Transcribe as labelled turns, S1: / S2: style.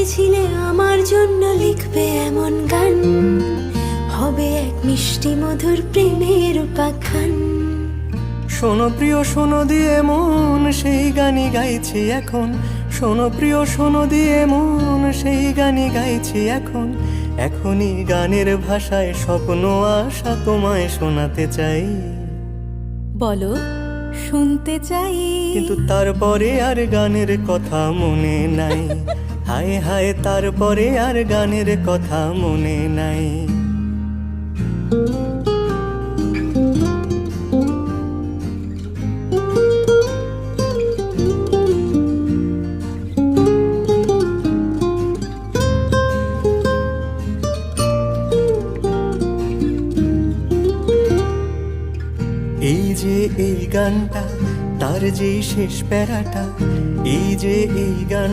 S1: ভেবেছিলে আমার জন্য লিখবে এমন গান, হবে এক মিষ্টি মধুর প্রেমের উপাখ্যান।
S2: শোনো প্রিয় শোনো দিয়ে মন, সেই গানই গাইছি এখন। শোনো প্রিয় শোনো দিয়ে মন, সেই গানই গাইছি এখন। এখনই গানের ভাষায় স্বপ্ন আশা তোমায় শোনাতে চাই।
S1: বলো, শুনতে চাই।
S2: কিন্তু তারপরে আর গানের কথা মনে নাই। হায় হায়, তারপরে আর গানের কথা মনে নাই। এই যে এই গানটা, তার যেই শেষ প্যারাটা, এই যে এই গান